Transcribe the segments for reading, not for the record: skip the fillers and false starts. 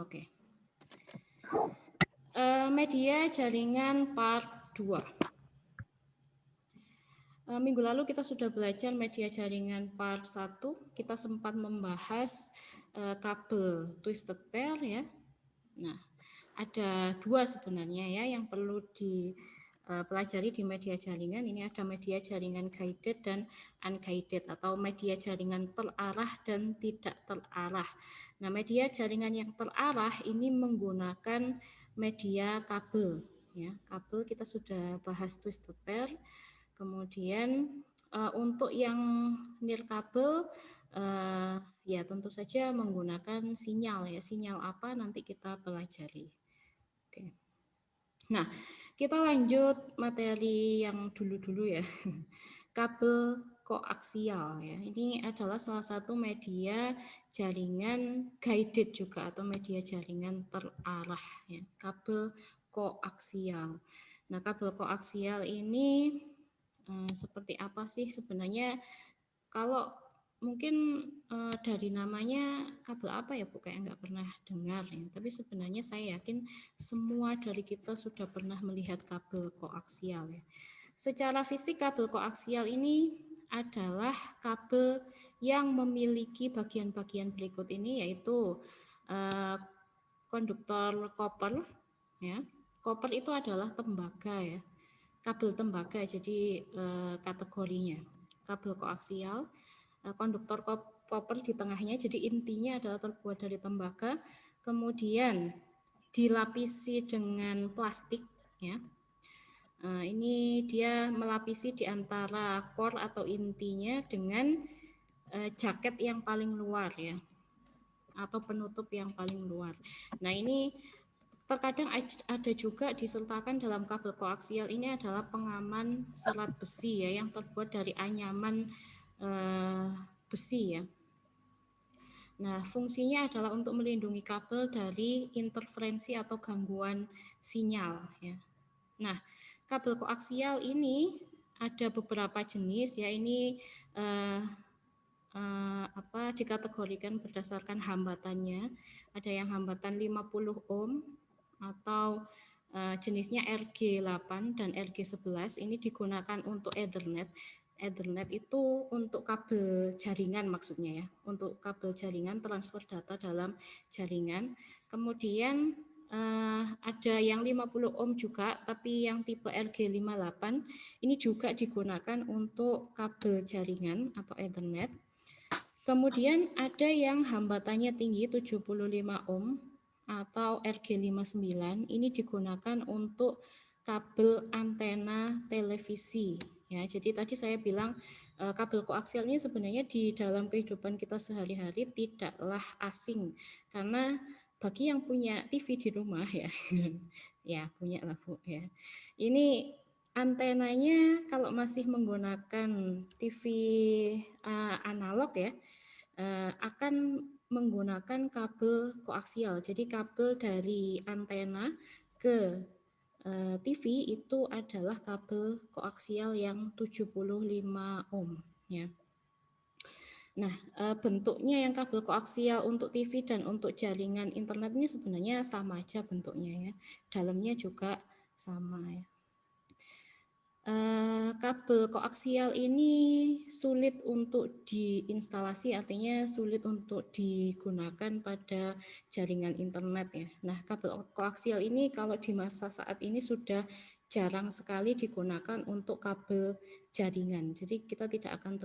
Oke. Media jaringan part 2. Minggu lalu kita sudah belajar media jaringan part 1. Kita sempat membahas kabel twisted pair ya. Nah, ada dua sebenarnya ya yang perlu dipelajari di media jaringan. Ini ada media jaringan guided dan unguided atau media jaringan terarah dan tidak terarah. Nah, media jaringan yang terarah ini menggunakan media kabel ya. Kabel kita sudah bahas twisted pair. Kemudian untuk yang nirkabel ya tentu saja menggunakan sinyal ya. Sinyal apa nanti kita pelajari. Oke. Nah, kita lanjut materi yang dulu-dulu ya. Kabel koaksial ya. Ini adalah salah satu media jaringan guided juga atau media jaringan terarah ya. Kabel koaksial. Nah, kabel koaksial ini seperti apa sih sebenarnya? Kalau mungkin dari namanya kabel apa ya Bu, kayak nggak pernah dengar ya. Tapi sebenarnya saya yakin semua dari kita sudah pernah melihat kabel koaksial ya. Secara fisik kabel koaksial ini adalah kabel yang memiliki bagian-bagian berikut ini, yaitu konduktor koper ya. Koper itu adalah tembaga ya. Kabel tembaga jadi kategorinya. Kabel koaksial, konduktor koper di tengahnya, jadi intinya adalah terbuat dari tembaga, kemudian dilapisi dengan plastik ya. Ini dia melapisi di antara core atau intinya dengan jaket yang paling luar ya, atau penutup yang paling luar. Nah, ini terkadang ada juga disertakan dalam kabel koaksial ini adalah pengaman serat besi ya, yang terbuat dari anyaman besi ya. Nah, fungsinya adalah untuk melindungi kabel dari interferensi atau gangguan sinyal ya. Nah, kabel koaksial ini ada beberapa jenis ya. Ini dikategorikan berdasarkan hambatannya. Ada yang hambatan 50 ohm atau jenisnya RG8 dan RG11. Ini digunakan untuk Ethernet. Ethernet itu untuk kabel jaringan maksudnya ya, untuk kabel jaringan transfer data dalam jaringan. Kemudian ada yang 50 ohm juga, tapi yang tipe RG58 ini juga digunakan untuk kabel jaringan atau Ethernet. Kemudian ada yang hambatannya tinggi 75 ohm atau RG59, ini digunakan untuk kabel antena televisi ya. Jadi tadi saya bilang kabel koaksial ini sebenarnya di dalam kehidupan kita sehari-hari tidaklah asing, karena bagi yang punya TV di rumah ya ya punya lah Bu ya, ini antenanya kalau masih menggunakan TV analog ya, akan menggunakan kabel koaksial. Jadi kabel dari antena ke TV itu adalah kabel koaksial yang 75 ohm ya. Nah, bentuknya yang kabel koaksial untuk TV dan untuk jaringan internet ini sebenarnya sama aja bentuknya ya. Dalamnya juga sama ya. Kabel koaksial ini sulit untuk diinstalasi, artinya sulit untuk digunakan pada jaringan internet ya. Nah, kabel koaksial ini kalau di masa saat ini sudah jarang sekali digunakan untuk kabel jaringan. Jadi kita tidak akan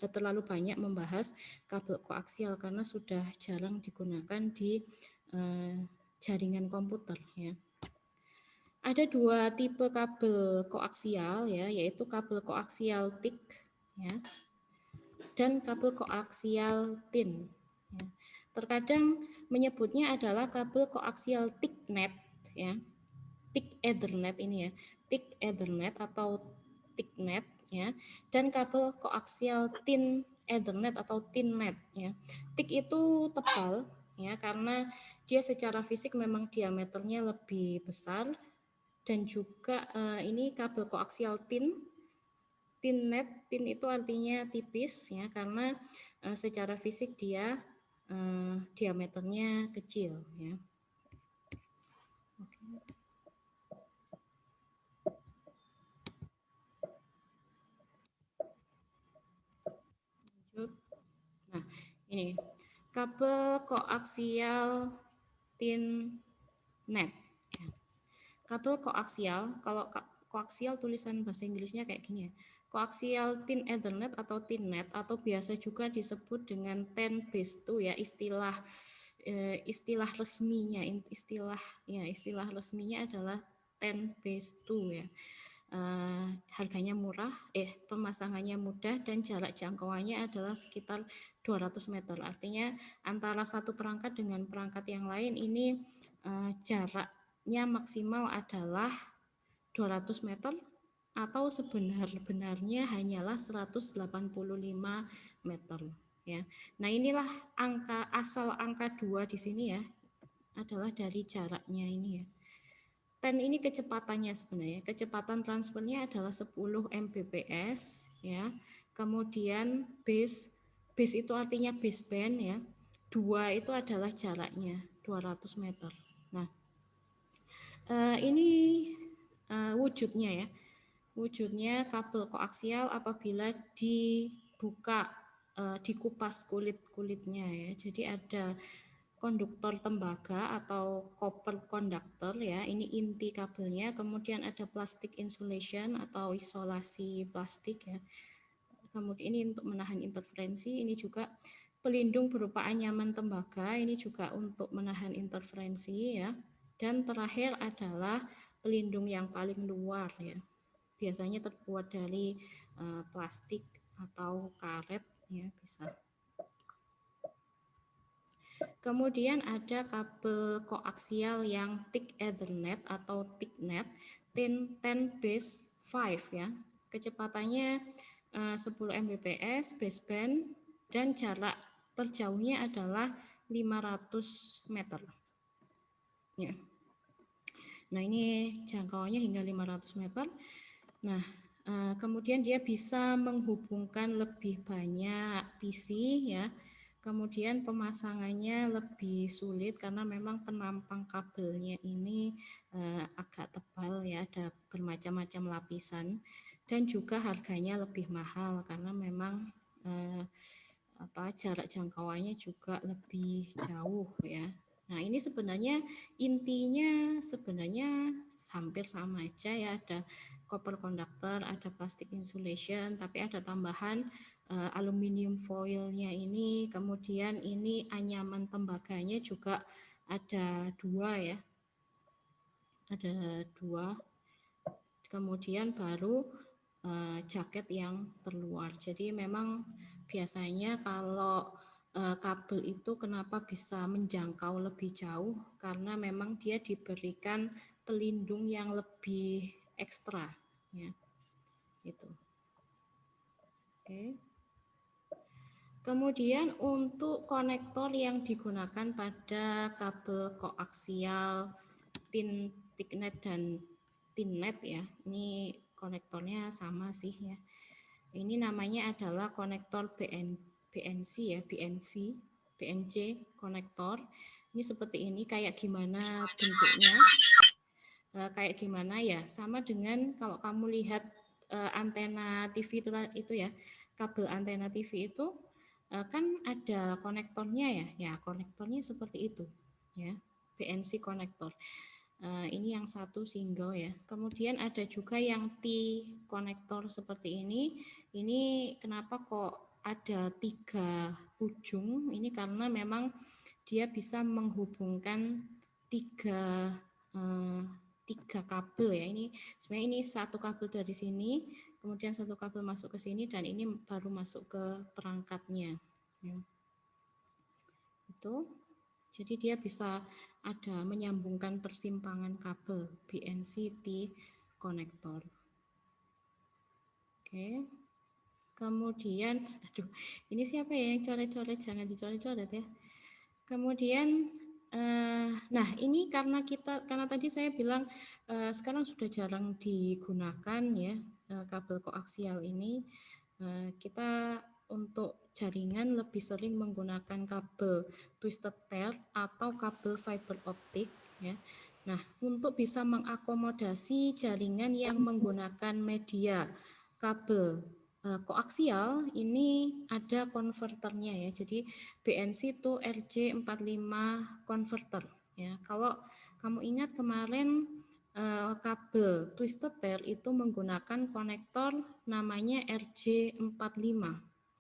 terlalu banyak membahas kabel koaksial karena sudah jarang digunakan di jaringan komputer ya. Ada dua tipe kabel koaksial ya, yaitu kabel koaksial TIC ya, dan kabel koaksial TIN. Ya. Terkadang menyebutnya adalah kabel koaksial TICnet ya, TIC Ethernet ini ya, TIC Ethernet atau TICnet ya, dan kabel koaksial TIN Ethernet atau TINnet ya. TIC itu tebal ya, karena dia secara fisik memang diameternya lebih besar. Dan juga ini kabel koaksial TINnet, TIN itu artinya tipis ya, karena secara fisik dia diameternya kecil ya. Oke. Lanjut. Nah, ini kabel koaksial tin net. Ya. Kabel koaksial, kalau koaksial tulisan bahasa Inggrisnya kayak gini ya. Koaksial thin Ethernet atau thin net atau biasa juga disebut dengan 10/2 ya, istilah resminya istilah resminya adalah 10/2 ya. Harganya murah, pemasangannya mudah dan jarak jangkauannya adalah sekitar 200 meter. Artinya antara satu perangkat dengan perangkat yang lain ini jaraknya maksimal adalah 200 meter atau sebenarnya hanyalah 185 meter ya. Nah, inilah asal angka 2 di sini ya adalah dari jaraknya ini ya. 10 ini kecepatannya sebenarnya. Kecepatan transfernya adalah 10 Mbps ya. Kemudian base itu artinya baseband ya. 2 itu adalah jaraknya 200 meter. Nah, ini wujudnya ya. Wujudnya kabel koaksial apabila dibuka, dikupas kulit-kulitnya ya. Jadi ada konduktor tembaga atau copper conductor ya, ini inti kabelnya. Kemudian ada plastik insulation atau isolasi plastik ya. Kemudian ini untuk menahan interferensi, ini juga pelindung berupa anyaman tembaga, ini juga untuk menahan interferensi ya. Dan terakhir adalah pelindung yang paling luar ya. Biasanya terbuat dari plastik atau karet ya, bisa. Kemudian ada kabel koaksial yang thick Ethernet atau thicknet 10/5 ya. Kecepatannya 10 Mbps, baseband, dan jarak terjauhnya adalah 500 meter. Ya. Nah, ini jangkauannya hingga 500 meter. Nah, kemudian dia bisa menghubungkan lebih banyak PC ya. Kemudian pemasangannya lebih sulit karena memang penampang kabelnya ini agak tebal ya, ada bermacam-macam lapisan, dan juga harganya lebih mahal karena memang jarak jangkauannya juga lebih jauh ya. Nah, ini sebenarnya intinya hampir sama aja ya, ada copper conductor, ada plastic insulation, tapi ada tambahan aluminium foilnya ini, kemudian ini anyaman tembaganya juga ada 2 ya, ada 2, kemudian baru jaket yang terluar. Jadi memang biasanya kalau kabel itu kenapa bisa menjangkau lebih jauh, karena memang dia diberikan pelindung yang lebih ekstra ya, itu. Oke. Kemudian untuk konektor yang digunakan pada kabel koaksial thicknet dan thinnet ya, ini konektornya sama sih ya. Ini namanya adalah konektor BNC ya, BNC konektor. Ini seperti ini, kayak gimana bentuknya? Kayak gimana ya? Sama dengan kalau kamu lihat antena TV itu ya, kabel antena TV itu kan ada konektornya ya. Ya, konektornya seperti itu ya. BNC konektor. Ini yang satu single ya. Kemudian ada juga yang T konektor seperti ini. Ini kenapa kok ada 3 ujung? Ini karena memang dia bisa menghubungkan 3 kabel ya. Ini sebenarnya ini satu kabel dari sini, kemudian satu kabel masuk ke sini, dan ini baru masuk ke perangkatnya. Ya. Itu. Jadi dia bisa ada menyambungkan persimpangan kabel BNC-T konektor. Oke. Kemudian, ini siapa ya yang coret-coret? Jangan dicoret-coret ya. Kemudian, nah ini karena tadi saya bilang sekarang sudah jarang digunakan ya kabel koaksial ini. Kita untuk jaringan lebih sering menggunakan kabel twisted pair atau kabel fiber optik ya. Nah, untuk bisa mengakomodasi jaringan yang menggunakan media kabel koaksial, ini ada konverternya ya. Jadi BNC itu RJ45 converter ya. Kalau kamu ingat kemarin kabel twisted pair itu menggunakan konektor namanya RJ45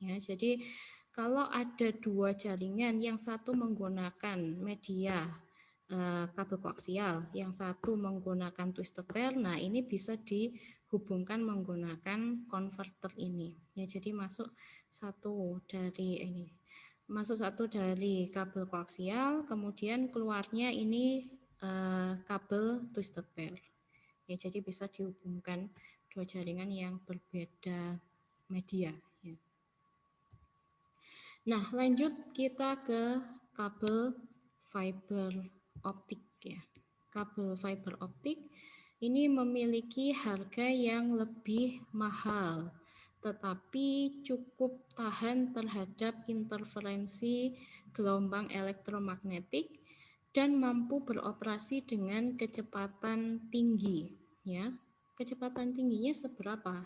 ya. Jadi kalau ada dua jaringan, yang satu menggunakan media kabel koaksial, yang satu menggunakan twisted pair, nah ini bisa dihubungkan menggunakan konverter ini ya. Jadi masuk satu dari kabel koaksial, kemudian keluarnya ini kabel twisted pair ya. Jadi bisa dihubungkan dua jaringan yang berbeda media ya. Nah, lanjut kita ke kabel fiber optik ya. Kabel fiber optik ini memiliki harga yang lebih mahal, tetapi cukup tahan terhadap interferensi gelombang elektromagnetik dan mampu beroperasi dengan kecepatan tinggi ya. Kecepatan tingginya seberapa?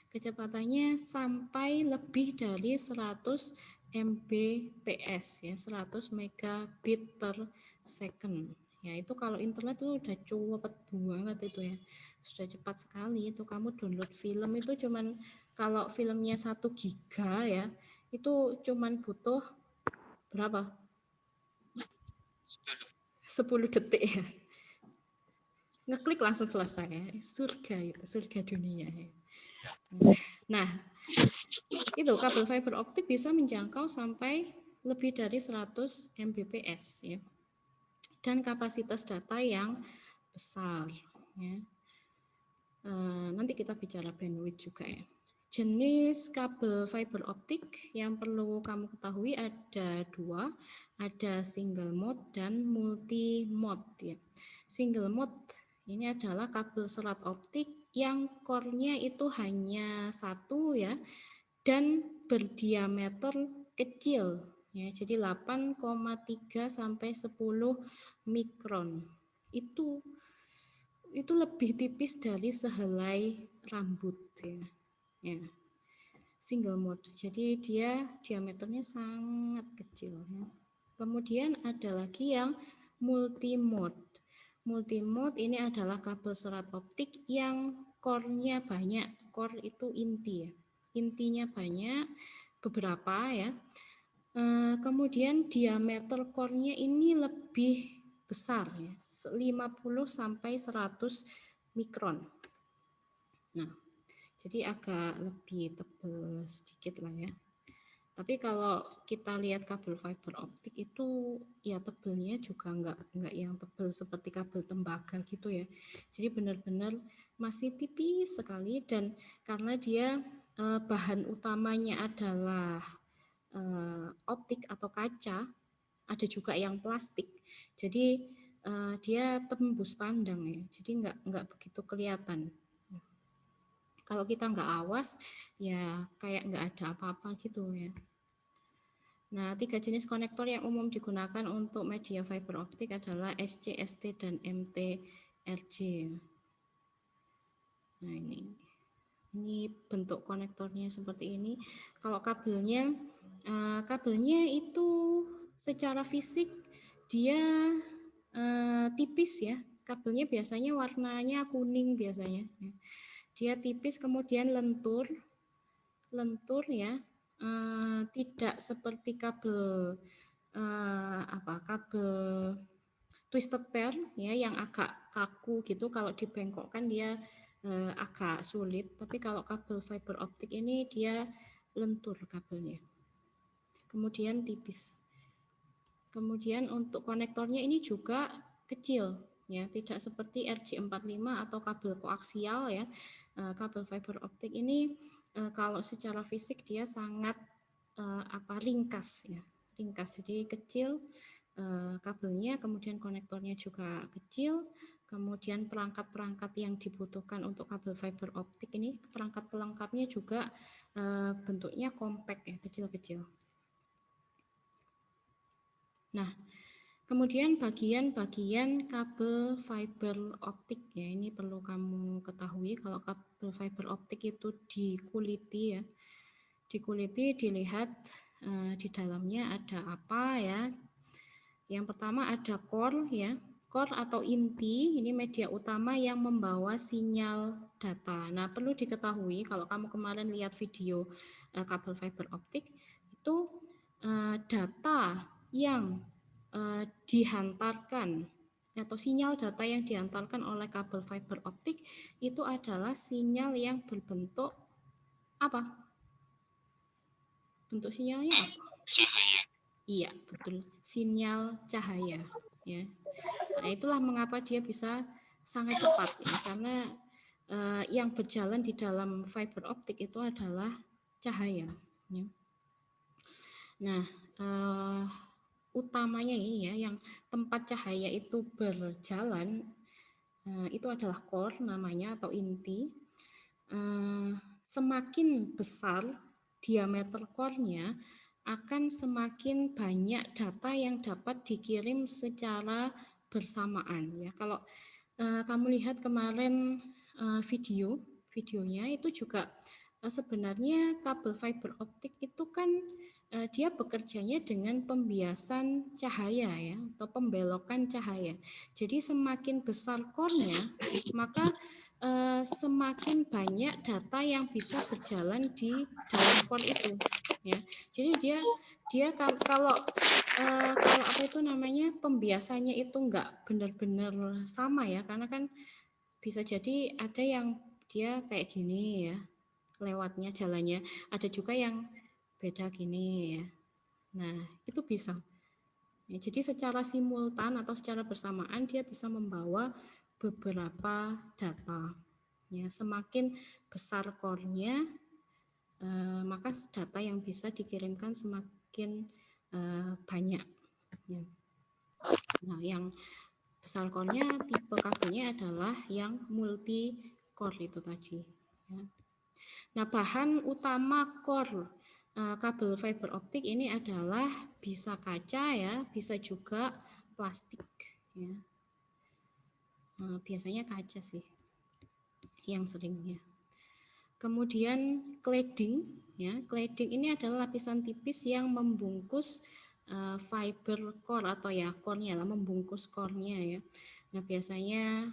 Kecepatannya sampai lebih dari 100 Mbps ya, 100 megabit per second ya. Itu kalau internet itu udah cepet banget itu ya, sudah cepat sekali. Itu kamu download film itu cuman, kalau filmnya 1 giga ya, itu cuman butuh berapa, 10 detik ya, ngeklik langsung selesai ya. Surga itu, surga dunia ya. Nah, itu kabel fiber optik bisa menjangkau sampai lebih dari 100 Mbps ya, dan kapasitas data yang besar ya. Nanti kita bicara bandwidth juga ya. Jenis kabel fiber optik yang perlu kamu ketahui ada dua, ada single mode dan multi mode ya. Single mode ini adalah kabel serat optik yang core-nya itu hanya satu ya, dan berdiameter kecil ya. Jadi 8,3 sampai 10 mikron. Itu lebih tipis dari sehelai rambut ya. Ya. Single mode. Jadi dia diameternya sangat kecil ya. Kemudian ada lagi yang multi mode. Multi mode ini adalah kabel serat optik yang core-nya banyak. Core itu inti ya. Intinya banyak, beberapa ya. Kemudian diameter core-nya ini lebih besar ya, 50 sampai 100 mikron. Nah, jadi agak lebih tebal sedikit lah ya. Tapi kalau kita lihat kabel fiber optik itu ya tebelnya juga enggak yang tebal seperti kabel tembaga gitu ya. Jadi benar-benar masih tipis sekali, dan karena dia bahan utamanya adalah optik atau kaca, ada juga yang plastik. Jadi dia tembus pandang ya. Jadi enggak begitu kelihatan. Kalau kita nggak awas ya kayak nggak ada apa-apa gitu ya. Nah, 3 jenis konektor yang umum digunakan untuk media fiber optik adalah SC, ST, dan MT-RJ. Nah, ini bentuk konektornya seperti ini. Kalau kabelnya itu secara fisik dia tipis ya. Kabelnya biasanya warnanya kuning biasanya. Dia tipis, kemudian lentur ya. Tidak seperti kabel kabel twisted pair ya yang agak kaku gitu, kalau dibengkokkan dia agak sulit. Tapi kalau kabel fiber optik ini dia lentur kabelnya, kemudian tipis. Kemudian untuk konektornya ini juga kecil ya, tidak seperti RJ45 atau kabel koaksial ya. Kabel fiber optik ini kalau secara fisik dia sangat ringkas ya, ringkas, jadi kecil kabelnya, kemudian konektornya juga kecil, kemudian perangkat-perangkat yang dibutuhkan untuk kabel fiber optik ini, perangkat pelengkapnya juga bentuknya compact ya, kecil-kecil. Nah, kemudian bagian-bagian kabel fiber optik ya, ini perlu kamu ketahui kalau kabel fiber optik itu dikuliti ya. Dikuliti, dilihat di dalamnya ada apa ya. Yang pertama ada core ya. Core atau inti, ini media utama yang membawa sinyal data. Nah, perlu diketahui kalau kamu kemarin lihat video kabel fiber optik, itu data yang dihantarkan atau sinyal data yang dihantarkan oleh kabel fiber optik itu adalah sinyal yang berbentuk apa? Bentuk sinyalnya apa? Cahaya. Iya, betul. Sinyal cahaya ya. Nah, itulah mengapa dia bisa sangat cepat ya, karena yang berjalan di dalam fiber optik itu adalah cahaya ya. Nah, utamanya ini ya, yang tempat cahaya itu berjalan itu adalah core namanya atau inti. Semakin besar diameter core-nya, akan semakin banyak data yang dapat dikirim secara bersamaan ya. Kalau kamu lihat kemarin videonya itu juga sebenarnya kabel fiber optik itu kan dia bekerjanya dengan pembiasan cahaya ya, atau pembelokan cahaya. Jadi semakin besar core-nya, maka semakin banyak data yang bisa berjalan di dalam core itu ya. Jadi dia kalau apa itu namanya, pembiasannya itu enggak benar-benar sama ya, karena kan bisa jadi ada yang dia kayak gini ya lewatnya jalannya, ada juga yang beda gini ya. Nah, itu bisa. Ya, jadi secara simultan atau secara bersamaan dia bisa membawa beberapa data. Ya, semakin besar core-nya, maka data yang bisa dikirimkan semakin banyak. Ya. Nah, yang besar core-nya, tipe kabelnya adalah yang multi core itu tadi. Ya. Nah, bahan utama core kabel fiber optik ini adalah bisa kaca ya, bisa juga plastik ya. Biasanya kaca sih yang seringnya. Kemudian cladding ya, cladding ini adalah lapisan tipis yang membungkus fiber core atau ya core-nya lah, membungkus core-nya ya. Nah, biasanya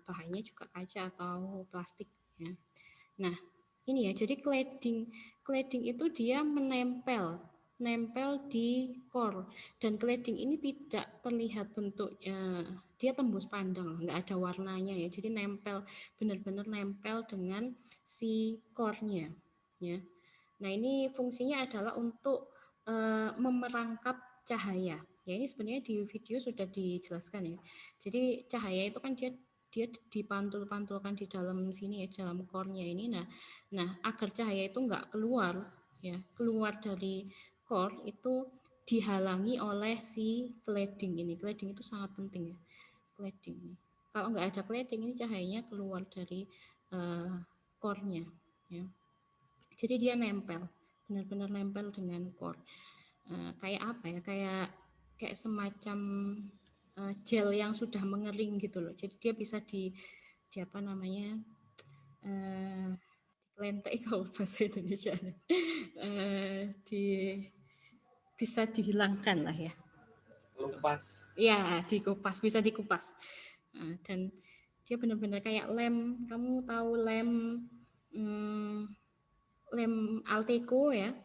bahannya juga kaca atau plastik ya. Nah, ini ya, jadi cladding itu dia menempel di core, dan cladding ini tidak terlihat bentuknya, dia tembus pandang, nggak ada warnanya ya, jadi nempel, benar-benar nempel dengan si core-nya ya. Nah, ini fungsinya adalah untuk memerangkap cahaya ya. Ini sebenarnya di video sudah dijelaskan ya. Jadi cahaya itu kan dia dipantul-pantulkan di dalam sini ya, dalam core-nya ini. Nah, agar cahaya itu nggak keluar ya, keluar dari core itu dihalangi oleh si cladding ini. Cladding itu sangat penting ya, cladding ini. Kalau nggak ada cladding ini cahayanya keluar dari core-nya ya. Jadi dia nempel, benar-benar nempel dengan core. Kayak apa ya? Kayak semacam gel yang sudah mengering gitu loh. Jadi dia bisa di apa namanya, lentek kalau bahasa Indonesia, di bisa dihilangkan lah ya. Kupas. Ya, dikupas, bisa dikupas. Dan dia benar-benar kayak lem. Kamu tahu lem Alteco ya.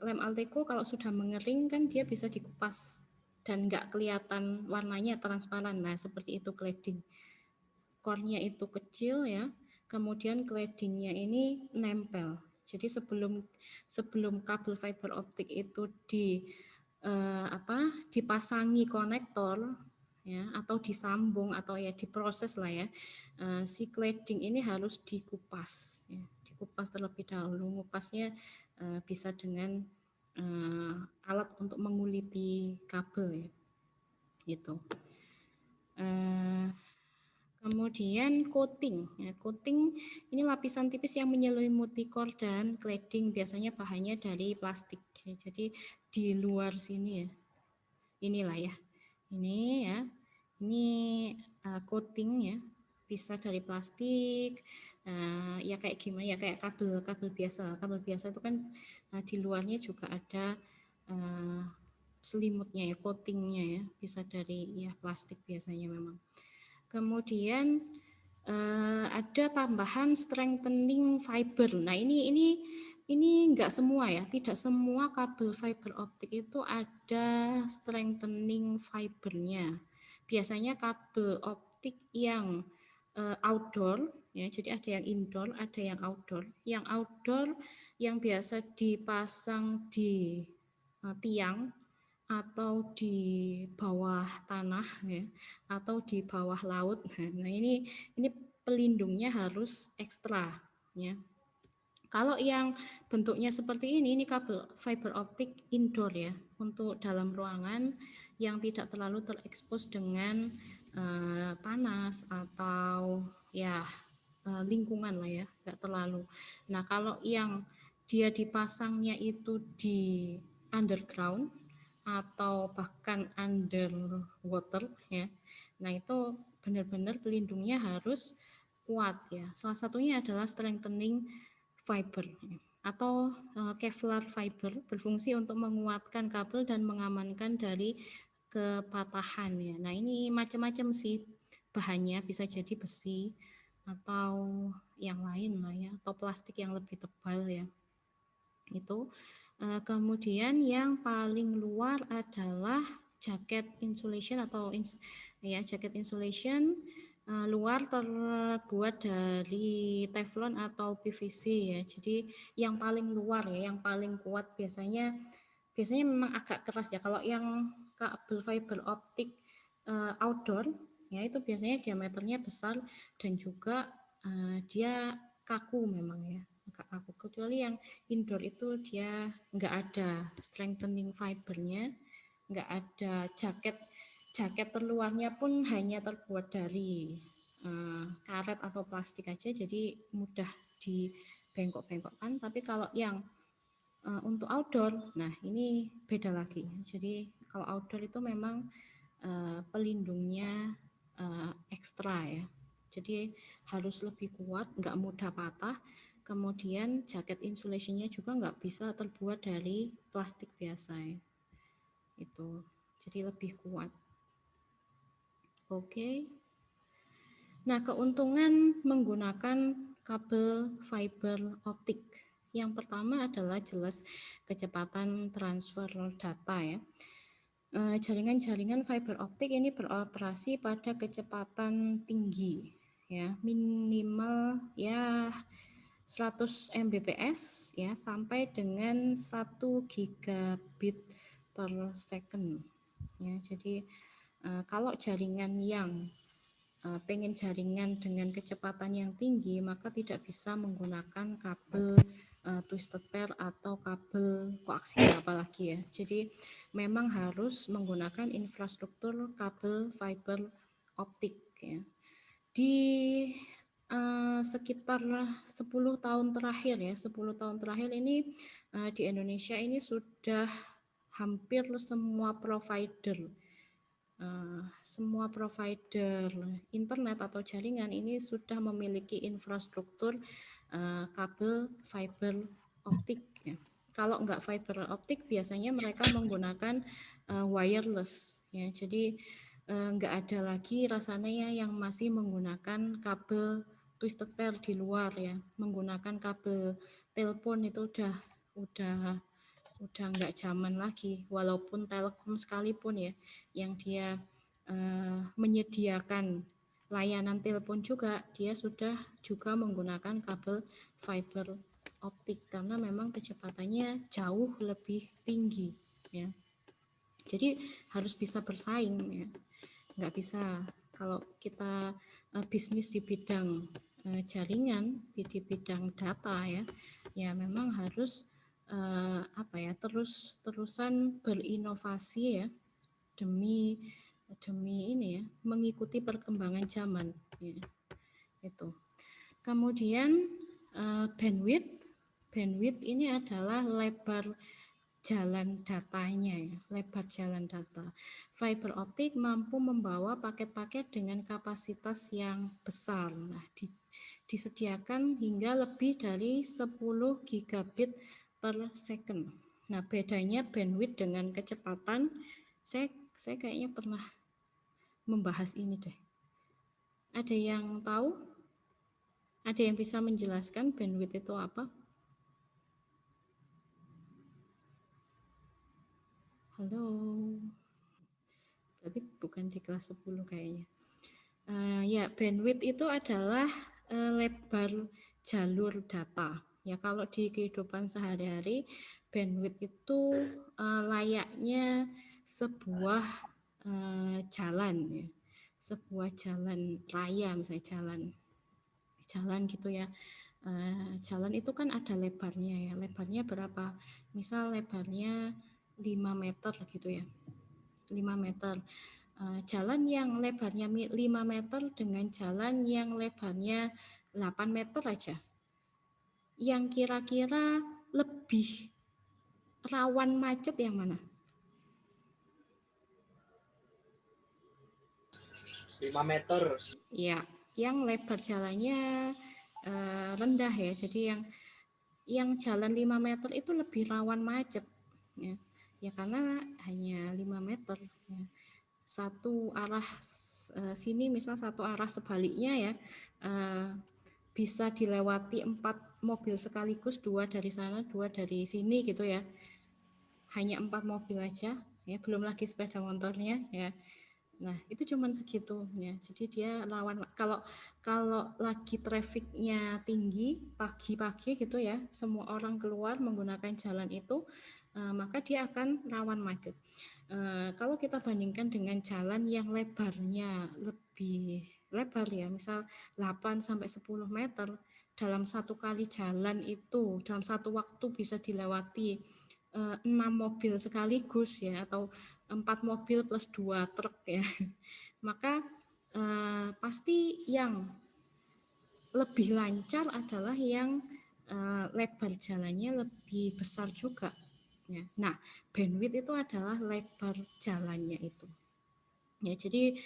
Lem Alteco kalau sudah mengering kan dia bisa dikupas dan nggak kelihatan warnanya transparan. Nah, seperti itu cladding. Core-nya itu kecil ya, kemudian cladding-nya ini nempel. Jadi sebelum kabel fiber optik itu dipasangi konektor ya, atau disambung atau ya diproses lah ya, si cladding ini harus dikupas ya, dikupas terlebih dahulu. Ngupasnya bisa dengan alat untuk menguliti kabel ya, gitu. Kemudian coating. Ya, coating ini lapisan tipis yang menyelimuti core dan cladding, biasanya bahannya dari plastik. Ya, jadi di luar sini ya. Inilah ya. Ini ya. Ini coating ya. Bisa dari plastik. Ya kayak gimana ya, kayak kabel biasa. Kabel biasa itu kan di luarnya juga ada selimutnya ya, coatingnya ya. Bisa dari ya plastik biasanya memang. Kemudian ada tambahan strengthening fiber. Nah, ini enggak semua ya, tidak semua kabel fiber optik itu ada strengthening fibernya. Biasanya kabel optik yang outdoor ya, jadi ada yang indoor, ada yang outdoor. Yang outdoor yang biasa dipasang di tiang atau di bawah tanah ya, atau di bawah laut. Nah, ini pelindungnya harus ekstra ya. Kalau yang bentuknya seperti ini kabel fiber optik indoor ya, untuk dalam ruangan yang tidak terlalu terekspos dengan panas atau ya lingkungan lah ya, nggak terlalu. Nah, kalau yang dia dipasangnya itu di underground atau bahkan underwater ya. Nah, itu benar-benar pelindungnya harus kuat ya. Salah satunya adalah strengthening fiber atau Kevlar fiber, berfungsi untuk menguatkan kabel dan mengamankan dari kepatahan ya. Nah, ini macam-macam sih bahannya, bisa jadi besi atau yang lain lah ya, atau plastik yang lebih tebal ya. Itu kemudian yang paling luar adalah jaket insulation atau jaket insulation luar terbuat dari teflon atau PVC ya. Jadi yang paling luar ya, yang paling kuat biasanya memang agak keras ya. Kalau yang kabel fiber optik outdoor ya, itu biasanya diameternya besar dan juga dia kaku memang ya, agak kaku. Kecuali yang indoor itu dia nggak ada strengthening fibernya, nggak ada jaket terluarnya pun hanya terbuat dari karet atau plastik aja, jadi mudah dibengkok-bengkokkan. Tapi kalau yang untuk outdoor, nah ini beda lagi. Jadi kalau outdoor itu memang pelindungnya ekstra ya. Jadi harus lebih kuat, nggak mudah patah. Kemudian jaket insulationnya juga nggak bisa terbuat dari plastik biasa ya. Itu jadi lebih kuat. Oke. Nah, keuntungan menggunakan kabel fiber optik. Yang pertama adalah jelas kecepatan transfer data ya. Jaringan-jaringan fiber optik ini beroperasi pada kecepatan tinggi ya, minimal ya 100 Mbps ya, sampai dengan 1 gigabit per second ya. Jadi kalau jaringan yang pengen jaringan dengan kecepatan yang tinggi, maka tidak bisa menggunakan kabel twisted pair atau kabel koaksial apalagi ya. Jadi memang harus menggunakan infrastruktur kabel fiber optik ya. Di sekitar 10 tahun terakhir ya, 10 tahun terakhir ini di Indonesia ini sudah hampir semua provider internet atau jaringan ini sudah memiliki infrastruktur kabel fiber optik ya. Kalau enggak fiber optik biasanya mereka menggunakan wireless ya. Jadi enggak ada lagi rasanya yang masih menggunakan kabel twisted pair di luar ya. Menggunakan kabel telepon itu udah nggak zaman lagi, walaupun Telkom sekalipun ya yang dia menyediakan layanan telepon juga, dia sudah juga menggunakan kabel fiber optik karena memang kecepatannya jauh lebih tinggi ya. Jadi harus bisa bersaing ya, nggak bisa kalau kita bisnis di bidang jaringan, di bidang data ya memang harus terus-terusan berinovasi ya, demi demi ini ya, mengikuti perkembangan zaman ya, itu. Kemudian bandwidth ini adalah lebar jalan datanya ya, lebar jalan data. Fiber optik mampu membawa paket-paket dengan kapasitas yang besar. Nah, disediakan hingga lebih dari 10 gigabit per second. Nah, bedanya bandwidth dengan kecepatan, saya kayaknya pernah membahas ini deh. Ada yang tahu? Ada yang bisa menjelaskan bandwidth itu apa? Halo. Berarti bukan di kelas 10 kayaknya. Ya, bandwidth itu adalah lebar jalur data. Ya, kalau di kehidupan sehari-hari, bandwidth itu layaknya sebuah jalan ya. Sebuah jalan raya, misalnya jalan gitu ya. Jalan itu kan ada lebarnya ya. Lebarnya berapa? Misal lebarnya 5 meter gitu ya. 5 meter. Jalan yang lebarnya 5 meter dengan jalan yang lebarnya 8 meter aja. Yang kira-kira lebih rawan macet yang mana? 5 meter. Ya, yang lebar jalannya rendah ya. Jadi yang jalan 5 meter itu lebih rawan macet ya. Ya karena hanya 5 meter ya. Satu arah sini misal satu arah sebaliknya ya bisa dilewati 4 mobil sekaligus, 2 dari sana 2 dari sini gitu ya, hanya 4 mobil aja ya, belum lagi sepeda motornya ya. Nah itu cuman segitu ya, jadi dia lawan kalau lagi trafiknya tinggi pagi-pagi gitu ya, semua orang keluar menggunakan jalan itu maka dia akan rawan macet. Kalau kita bandingkan dengan jalan yang lebarnya lebih lebar ya, misal 8 sampai 10 meter, dalam satu kali jalan itu dalam satu waktu bisa dilewati 6 mobil sekaligus ya, atau 4 mobil plus 2 truk ya, maka pasti yang lebih lancar adalah yang lebar jalannya lebih besar juga ya. Nah, bandwidth itu adalah lebar jalannya itu. Ya, jadi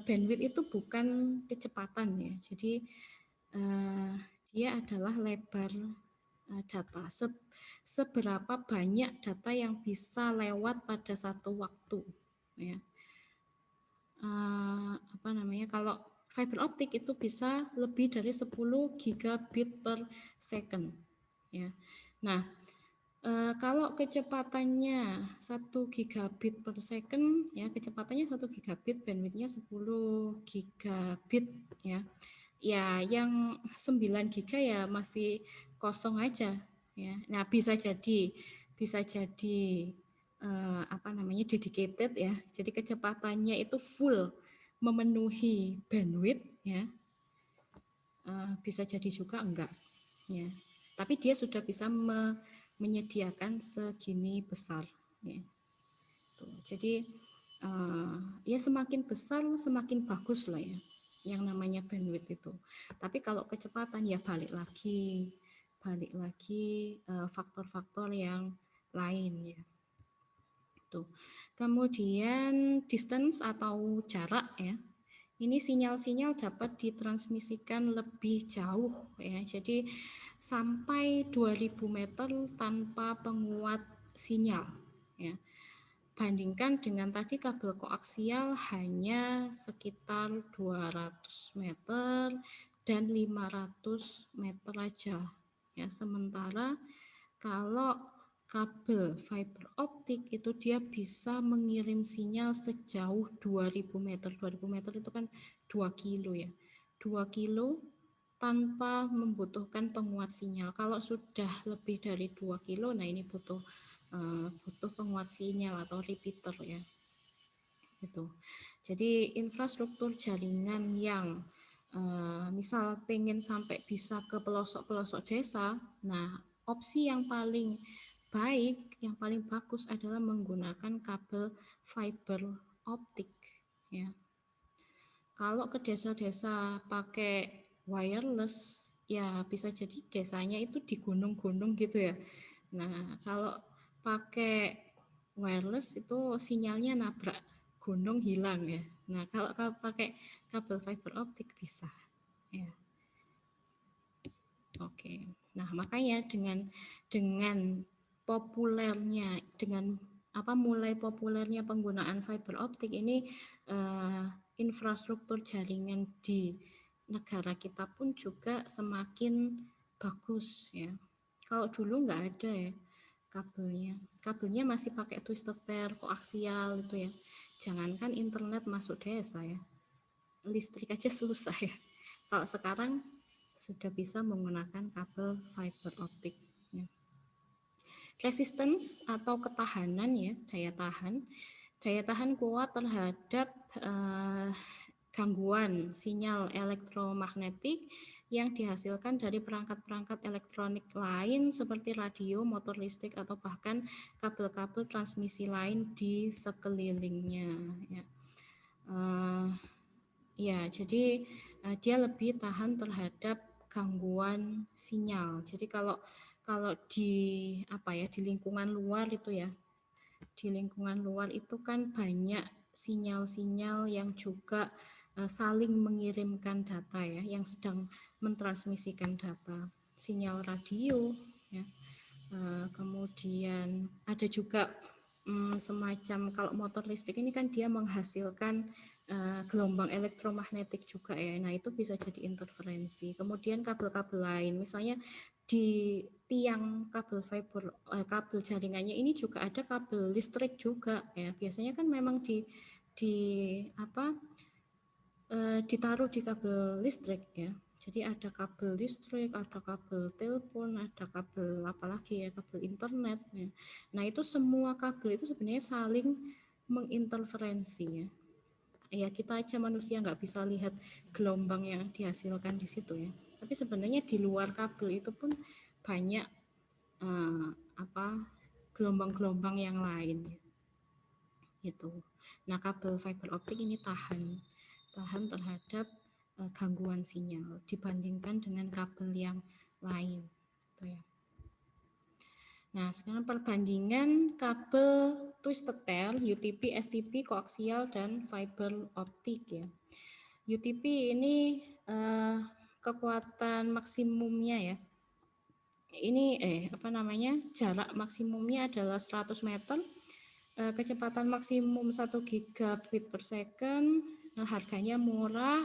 bandwidth itu bukan kecepatan ya. Jadi dia adalah lebar data. Seberapa banyak data yang bisa lewat pada satu waktu ya. Apa namanya? Kalau fiber optik itu bisa lebih dari 10 gigabit per second ya. Nah, kalau kecepatannya 1 gigabit per second ya, kecepatannya 1 gigabit, bandwidthnya 10 gigabit ya. Ya, yang 9 giga ya masih kosong aja ya. Nah, bisa jadi apa namanya dedicated ya. Jadi kecepatannya itu full memenuhi bandwidth ya. Bisa jadi juga enggak ya. Tapi dia sudah bisa menyediakan segini besar ya. Tuh, jadi ya semakin besar semakin bagus lah ya yang namanya bandwidth itu. Tapi kalau kecepatan ya balik lagi faktor-faktor yang lain ya. Tuh. Kemudian distance atau jarak ya. Ini sinyal-sinyal dapat ditransmisikan lebih jauh ya. Jadi sampai 2000 meter tanpa penguat sinyal ya. Bandingkan dengan tadi kabel koaksial hanya sekitar 200 meter dan 500 meter aja ya. Sementara kalau kabel fiber optik itu dia bisa mengirim sinyal sejauh 2000 meter. 2000 meter itu kan 2 kilo ya. 2 kilo tanpa membutuhkan penguat sinyal. Kalau sudah lebih dari 2 kilo, nah ini butuh penguat sinyal atau repeater ya. Gitu. Jadi infrastruktur jaringan yang misal pengen sampai bisa ke pelosok-pelosok desa, nah opsi yang paling baik, yang paling bagus adalah menggunakan kabel fiber optik ya. Kalau ke desa-desa pakai wireless, ya bisa jadi desanya itu di gunung-gunung gitu ya. Nah, kalau pakai wireless itu sinyalnya nabrak gunung hilang ya. Nah, kalau pakai kabel fiber optik bisa ya. Oke. Nah, makanya dengan populernya mulai populernya penggunaan fiber optik ini infrastruktur jaringan di negara kita pun juga semakin bagus ya. Kalau dulu nggak ada ya kabelnya. Kabelnya masih pakai twisted pair, koaksial itu ya. Jangankan internet masuk desa ya. Listrik aja susah ya. Kalau sekarang sudah bisa menggunakan kabel fiber optik. Ya. Resistance atau ketahanan ya, daya tahan kuat terhadap gangguan sinyal elektromagnetik yang dihasilkan dari perangkat-perangkat elektronik lain seperti radio, motor listrik atau bahkan kabel-kabel transmisi lain di sekelilingnya. Ya. Ya, jadi dia lebih tahan terhadap gangguan sinyal. Jadi kalau kalau di lingkungan luar itu ya, di lingkungan luar itu kan banyak sinyal-sinyal yang juga saling mengirimkan data ya, yang sedang mentransmisikan data, sinyal radio ya. Kemudian ada juga semacam kalau motor listrik ini kan dia menghasilkan gelombang elektromagnetik juga ya. Nah, itu bisa jadi interferensi. Kemudian kabel-kabel lain, misalnya di tiang kabel fiber kabel jaringannya ini juga ada kabel listrik juga ya. Biasanya kan memang di apa ditaruh di kabel listrik ya. Jadi ada kabel listrik, ada kabel telepon, ada kabel apalagi ya, kabel internet ya. Nah, itu semua kabel itu sebenarnya saling menginterferensi ya. Ya, kita aja manusia nggak bisa lihat gelombang yang dihasilkan di situ ya. Tapi sebenarnya di luar kabel itu pun banyak gelombang-gelombang yang lain gitu. Nah, kabel fiber optik ini tahan terhadap gangguan sinyal dibandingkan dengan kabel yang lain gitu ya. Nah, sekarang perbandingan kabel twisted pair, UTP, STP, koaksial, dan fiber optik ya. UTP ini kekuatan maksimumnya ya. Ini jarak maksimumnya adalah 100 meter, kecepatan maksimum 1 gigabit per second, harganya murah,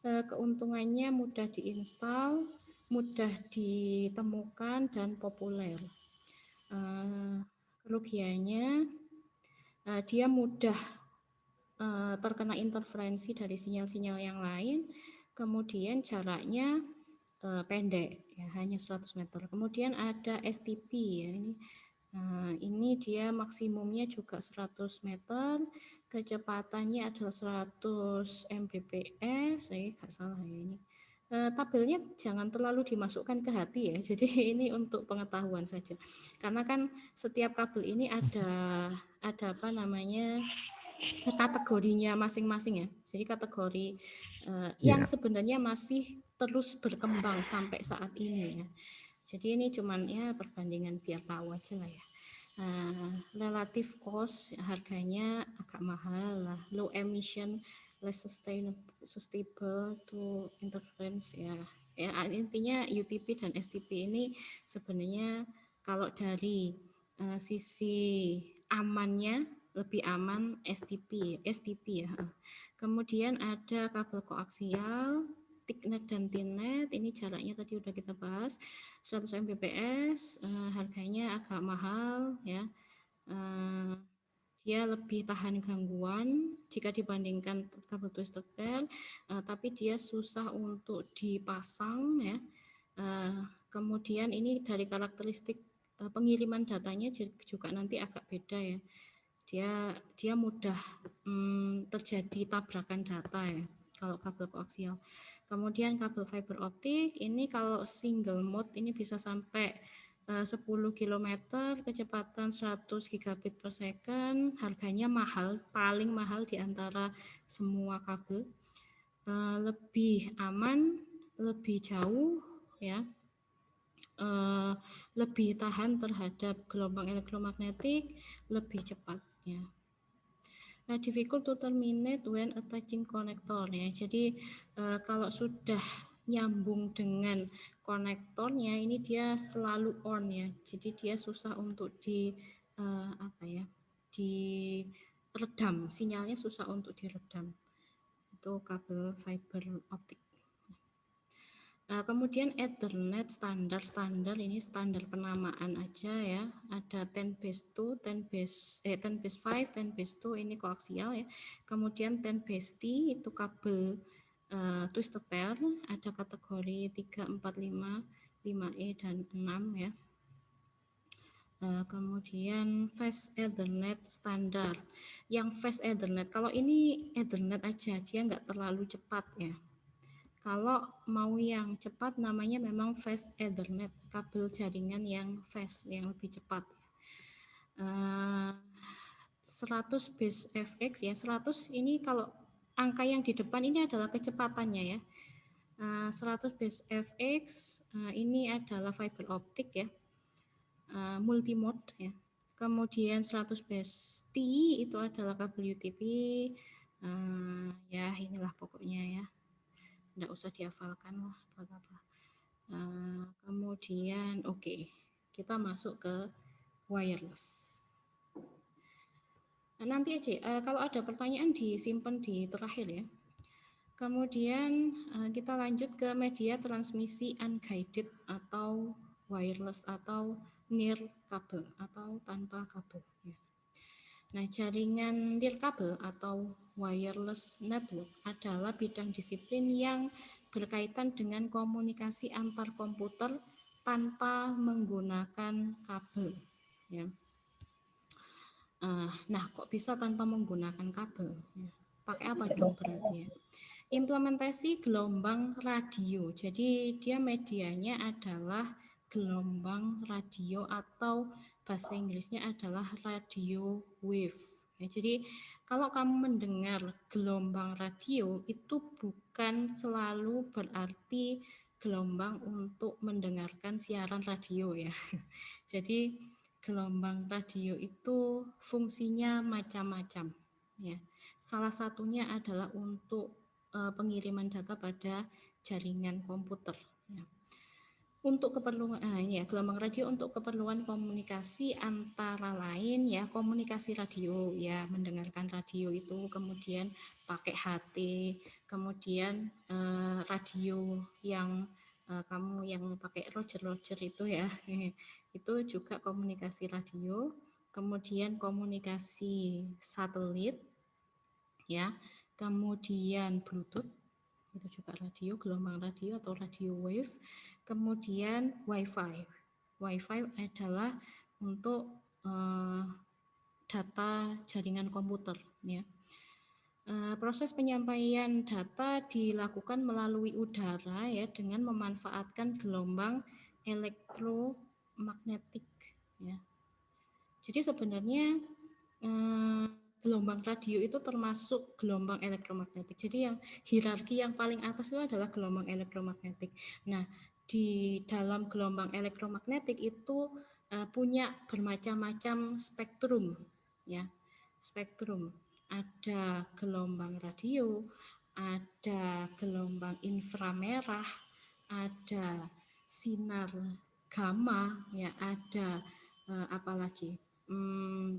keuntungannya mudah diinstal, mudah ditemukan, dan populer. Kerugiannya dia mudah terkena interferensi dari sinyal-sinyal yang lain, kemudian jaraknya pendek ya, hanya 100 meter. Kemudian ada STP ya, ini dia maksimumnya juga 100 meter, kecepatannya adalah 100 Mbps, nggak salah ya ini. Tabelnya jangan terlalu dimasukkan ke hati ya, jadi ini untuk pengetahuan saja. Karena kan setiap kabel ini ada kategorinya masing-masing ya. Jadi kategori yang sebenarnya masih terus berkembang sampai saat ini ya. Jadi ini cuman ya perbandingan biar tahu aja lah ya. Relative cost harganya agak mahal lah, low emission, less sustainable to interference ya. Ya intinya UTP dan STP ini sebenarnya kalau dari sisi amannya lebih aman STP ya. Kemudian ada kabel koaksial, thicknet dan thinnet, ini jaraknya tadi udah kita bahas, 100 Mbps, harganya agak mahal ya. Dia lebih tahan gangguan jika dibandingkan kabel twisted pair, tapi dia susah untuk dipasang ya. Kemudian ini dari karakteristik pengiriman datanya juga nanti agak beda ya. Dia mudah terjadi tabrakan data ya kalau kabel koaksial. Kemudian kabel fiber optik ini kalau single mode ini bisa sampai 10 km, kecepatan 100 gigabit per second, harganya mahal, paling mahal di antara semua kabel. Lebih aman, lebih jauh, ya, lebih tahan terhadap gelombang elektromagnetik, lebih cepat, ya. Nah, difficult to terminate when attaching connector, ya. Jadi kalau sudah nyambung dengan konektornya, ini dia selalu on, ya. Jadi dia susah untuk diredam, sinyalnya susah untuk diredam. Itu kabel fiber optik. Kemudian Ethernet standar ini standar penamaan aja, ya. Ada 10 base 2, 10 base 5, 10 base 2 ini koaksial, ya. Kemudian 10 base T itu kabel twisted pair, ada kategori 3, 4, 5, 5E dan 6, ya. Kemudian Fast Ethernet standar. Yang Fast Ethernet, kalau ini Ethernet aja, dia nggak terlalu cepat, ya. Kalau mau yang cepat namanya memang fast Ethernet, kabel jaringan yang fast, yang lebih cepat. 100 base FX, ya, 100 ini kalau angka yang di depan ini adalah kecepatannya, ya. 100 base FX ini adalah fiber optik, ya, multimode, ya. Kemudian 100 base T itu adalah kabel UTP, ya inilah pokoknya, ya. Nggak usah dihafalkan lah buat apa. Kemudian kita masuk ke wireless. Nanti aja kalau ada pertanyaan disimpan di terakhir, ya. Kemudian kita lanjut ke media transmisi unguided atau wireless atau near kabel atau tanpa kabel, ya. Nah, jaringan nirkabel atau wireless network adalah bidang disiplin yang berkaitan dengan komunikasi antar komputer tanpa menggunakan kabel, ya. Nah, kok bisa tanpa menggunakan kabel, ya? Pakai apa dong berarti, ya? Implementasi gelombang radio. Jadi dia medianya adalah gelombang radio atau bahasa Inggrisnya adalah radio wave. Ya, jadi kalau kamu mendengar gelombang radio itu bukan selalu berarti gelombang untuk mendengarkan siaran radio, ya. Jadi gelombang radio itu fungsinya macam-macam, ya. Salah satunya adalah untuk pengiriman data pada jaringan komputer, ya. Untuk keperluan ini, ya, gelombang radio untuk keperluan komunikasi antara lain, ya, komunikasi radio, ya, mendengarkan radio itu, kemudian pakai HT, kemudian radio yang kamu yang pakai Roger itu, ya, itu juga komunikasi radio, kemudian komunikasi satelit, ya, kemudian Bluetooth itu juga radio, gelombang radio atau radio wave, kemudian WiFi. WiFi adalah untuk data jaringan komputer, ya. Proses penyampaian data dilakukan melalui udara, ya, dengan memanfaatkan gelombang elektromagnetik, ya. Jadi sebenarnya gelombang radio itu termasuk gelombang elektromagnetik. Jadi yang hierarki yang paling atas itu adalah gelombang elektromagnetik. Nah, di dalam gelombang elektromagnetik itu punya bermacam-macam spektrum, ya. Spektrum. Ada gelombang radio, ada gelombang inframerah, ada sinar gamma, ya, ada apalagi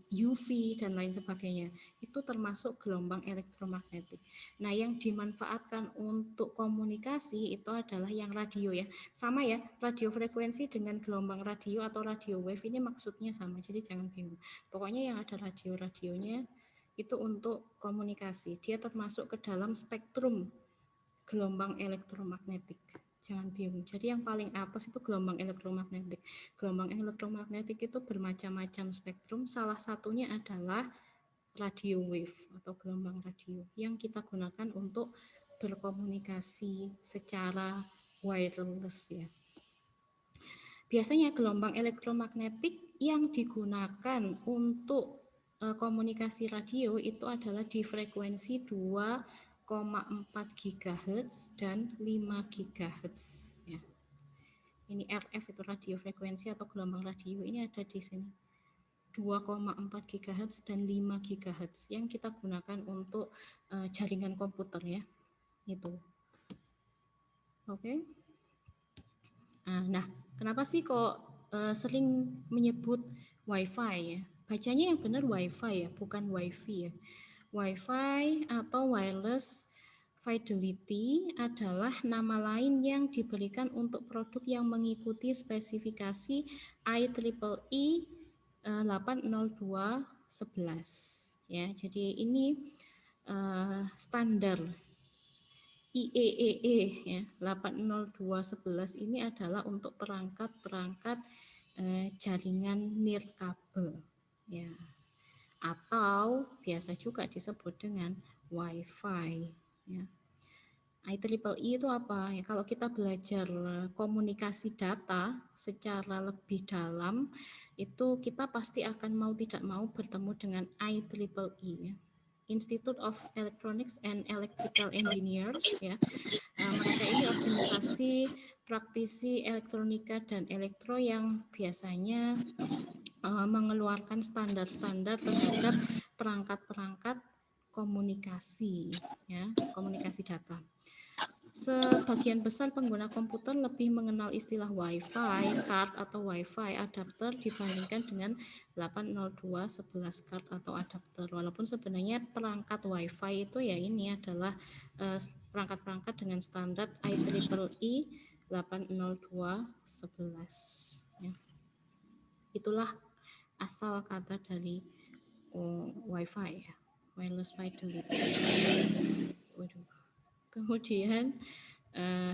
UV dan lain sebagainya. Itu termasuk gelombang elektromagnetik. Nah, yang dimanfaatkan untuk komunikasi itu adalah yang radio, ya. Sama, ya, radio frekuensi dengan gelombang radio atau radio wave ini maksudnya sama. Jadi jangan bingung. Pokoknya yang ada radio-radionya itu untuk komunikasi. Dia termasuk ke dalam spektrum gelombang elektromagnetik. Jangan bingung. Jadi yang paling atas itu gelombang elektromagnetik. Gelombang elektromagnetik itu bermacam-macam spektrum. Salah satunya adalah radio wave atau gelombang radio yang kita gunakan untuk berkomunikasi secara wireless, ya. Biasanya gelombang elektromagnetik yang digunakan untuk komunikasi radio itu adalah di frekuensi 2,4 GHz dan 5 GHz ya. Ini RF itu radio frekuensi atau gelombang radio, ini ada di sini 2,4 GHz dan 5 GHz yang kita gunakan untuk jaringan komputer ya. Itu. Oke. Nah, kenapa sih kok sering menyebut Wi-Fi ya? Bacanya yang benar Wi-Fi ya, bukan Wi-Fi ya. Wi-Fi atau wireless fidelity adalah nama lain yang diberikan untuk produk yang mengikuti spesifikasi IEEE 802.11 ya. Jadi ini standar IEEE ya 802.11 ini adalah untuk perangkat-perangkat jaringan nirkabel ya, atau biasa juga disebut dengan Wi-Fi ya. IEEE itu apa ya? Kalau kita belajar komunikasi data secara lebih dalam, itu kita pasti akan mau tidak mau bertemu dengan IEEE ya. Institute of Electronics and Electrical Engineers ya. Mereka ini organisasi praktisi elektronika dan elektro yang biasanya mengeluarkan standar-standar terhadap perangkat-perangkat komunikasi ya, komunikasi data. Sebagian besar pengguna komputer lebih mengenal istilah Wi-Fi card atau Wi-Fi adapter dibandingkan dengan 802.11 card atau adapter. Walaupun sebenarnya perangkat Wi-Fi itu ya ini adalah perangkat-perangkat dengan standar IEEE 802.11 ya. Itulah asal kata dari Wi-Fi ya, wireless fidelity. Waduh. Kemudian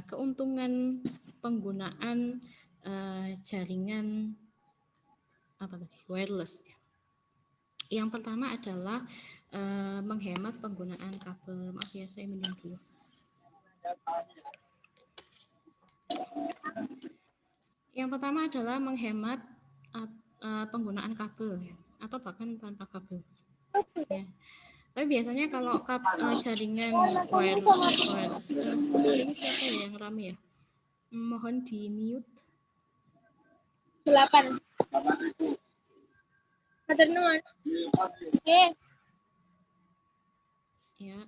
keuntungan penggunaan jaringan apa tadi wireless. Yang pertama adalah menghemat penggunaan kabel. Maaf ya, saya minum dulu. Yang pertama adalah menghemat penggunaan kabel atau bahkan tanpa kabel. Ya. Tapi biasanya kalau jaringan wireless sebentar, ini siapa ya yang rame ya? Mohon di mute. 8. Maternuan. Oke. Ya,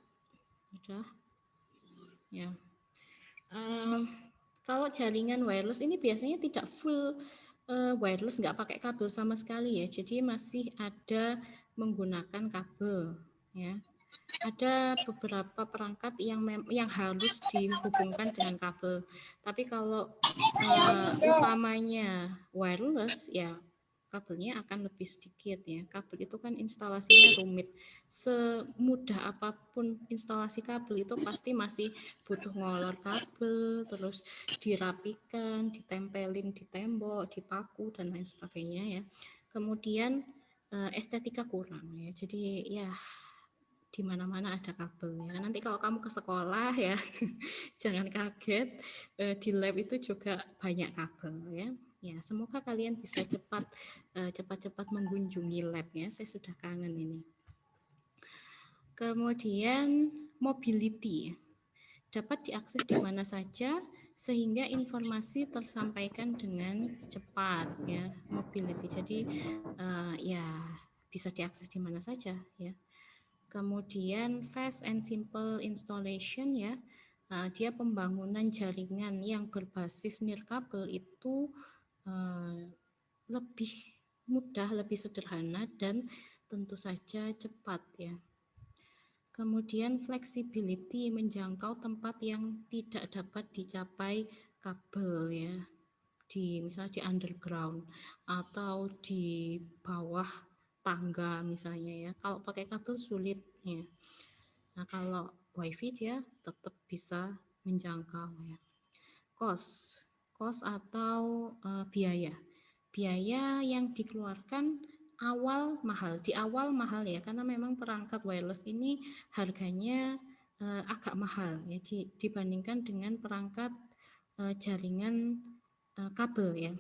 udah. Ya. Kalau jaringan wireless ini biasanya tidak full wireless, nggak pakai kabel sama sekali ya. Jadi masih ada menggunakan kabel ya. Ada beberapa perangkat yang harus dihubungkan dengan kabel. Tapi kalau utamanya wireless ya kabelnya akan lebih sedikit ya. Kabel itu kan instalasinya rumit. Semudah apapun instalasi kabel itu pasti masih butuh ngolor kabel, terus dirapikan, ditempelin di tembok, dipaku dan lain sebagainya ya. Kemudian estetika kurang ya. Jadi ya di mana-mana ada kabel ya. Nanti kalau kamu ke sekolah ya jangan kaget, di lab itu juga banyak kabel ya. Ya, semoga kalian bisa cepat-cepat mengunjungi lab ya. Saya sudah kangen ini. Kemudian mobility dapat diakses di mana saja sehingga informasi tersampaikan dengan cepat ya. Mobility. Jadi ya bisa diakses di mana saja ya. Kemudian fast and simple installation ya. Dia pembangunan jaringan yang berbasis nirkabel itu lebih mudah, lebih sederhana dan tentu saja cepat ya. Kemudian flexibility menjangkau tempat yang tidak dapat dicapai kabel ya. Misalnya di underground atau di bawah tangga misalnya ya. Kalau pakai kabel sulit ya. Nah, kalau WiFi dia tetap bisa menjangkau ya. Cost atau biaya yang dikeluarkan di awal mahal ya, karena memang perangkat wireless ini harganya agak mahal ya dibandingkan dengan perangkat jaringan kabel ya.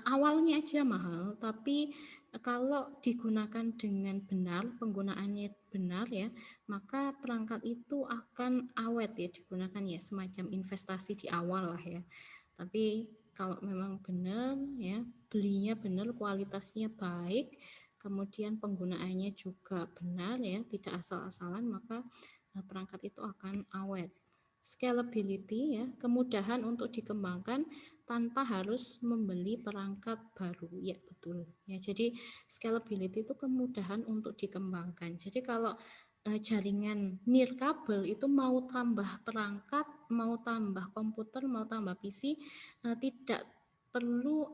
awalnya aja mahal, tapi kalau digunakan dengan benar, penggunaannya benar ya, maka perangkat itu akan awet ya, digunakan ya semacam investasi di awal lah ya. Tapi kalau memang benar ya, belinya benar, kualitasnya baik, kemudian penggunaannya juga benar ya, tidak asal-asalan, maka perangkat itu akan awet. Scalability ya, kemudahan untuk dikembangkan tanpa harus membeli perangkat baru. Ya, betul. Ya, jadi scalability itu kemudahan untuk dikembangkan. Jadi kalau jaringan nirkabel itu mau tambah perangkat, mau tambah komputer, mau tambah PC, tidak perlu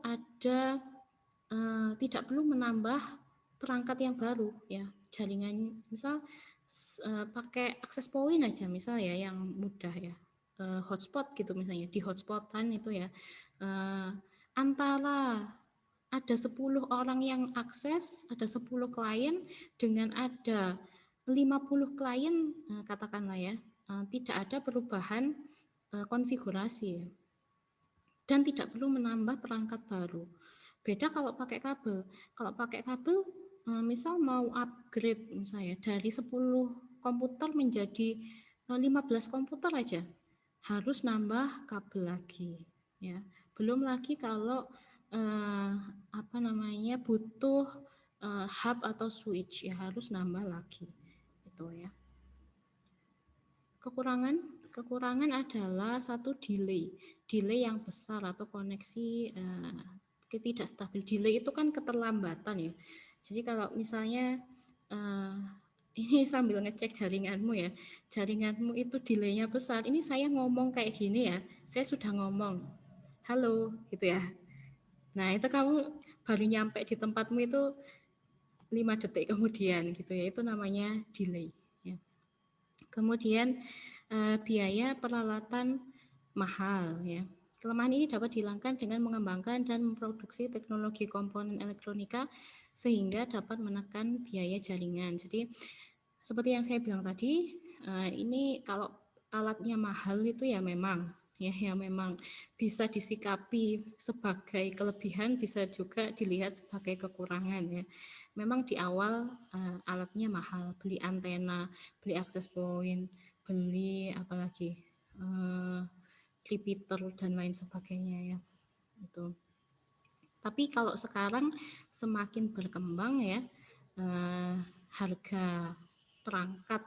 tidak perlu menambah perangkat yang baru ya. Jaringan misal pakai akses point aja misal ya, yang mudah ya, hotspot gitu misalnya, di hotspotan itu ya, antara ada 10 orang yang akses, ada 10 klien dengan ada 50 klien, katakanlah ya, tidak ada perubahan konfigurasi dan tidak perlu menambah perangkat baru. Beda kalau pakai kabel. Kalau pakai kabel, misal mau upgrade misalnya dari 10 komputer menjadi 15 komputer aja, harus nambah kabel lagi ya. Belum lagi kalau butuh hub atau switch ya, harus nambah lagi itu ya. Kekurangan adalah satu delay yang besar atau koneksi tidak stabil. Delay itu kan keterlambatan ya. Jadi kalau misalnya ini sambil ngecek jaringanmu ya, jaringanmu itu delaynya besar. Ini saya ngomong kayak gini ya, saya sudah ngomong halo gitu ya. Nah itu kamu baru nyampe di tempatmu itu 5 detik kemudian gitu ya, itu namanya delay ya. Kemudian biaya peralatan mahal ya. Kelemahan ini dapat dihilangkan dengan mengembangkan dan memproduksi teknologi komponen elektronika sehingga dapat menekan biaya jaringan. Jadi seperti yang saya bilang tadi, ini kalau alatnya mahal itu ya memang bisa disikapi sebagai kelebihan, bisa juga dilihat sebagai kekurangan ya. Memang di awal alatnya mahal, beli antena, beli akses point, beli apalagi repeater dan lain sebagainya ya itu. Tapi kalau sekarang semakin berkembang ya, harga perangkat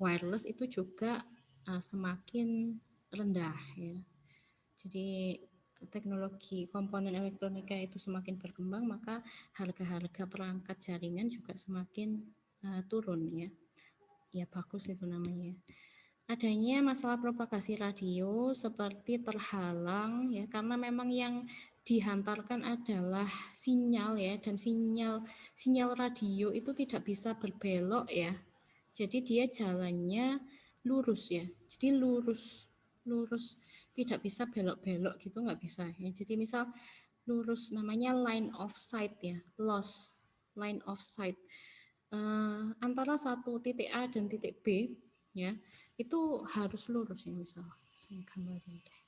wireless itu juga semakin rendah ya. Jadi teknologi komponen elektronika itu semakin berkembang, maka harga-harga perangkat jaringan juga semakin turun ya. Ya bagus itu namanya. Adanya masalah propagasi radio seperti terhalang ya, karena memang yang dihantarkan adalah sinyal ya, dan sinyal radio itu tidak bisa berbelok ya. Jadi dia jalannya lurus ya. Jadi lurus tidak bisa belok-belok gitu, nggak bisa ya. Jadi misal lurus, namanya line of sight ya, loss line of sight antara satu titik A dan titik B ya, itu harus lurus ya. Misal saya gambarin deh.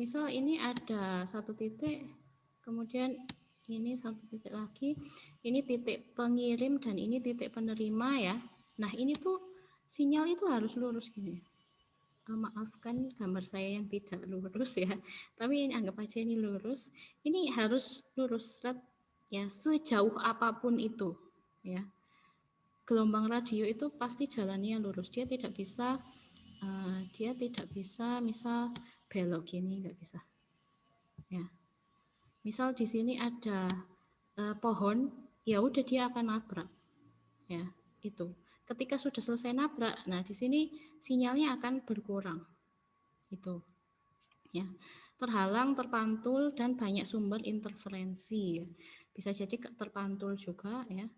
Misal ini ada satu titik, kemudian ini satu titik lagi, ini titik pengirim dan ini titik penerima ya. Nah ini tuh sinyal itu harus lurus gini. Maafkan gambar saya yang tidak lurus ya, tapi ini anggap aja ini lurus. Ini harus lurus ya, sejauh apapun itu ya. Gelombang radio itu pasti jalannya lurus, dia tidak bisa misal belok gini, nggak bisa ya. Misal di sini ada pohon, ya udah dia akan nabrak ya. Itu ketika sudah selesai nabrak, nah di sini sinyalnya akan berkurang itu ya. Terhalang, terpantul, dan banyak sumber interferensi ya. Bisa jadi terpantul juga ya,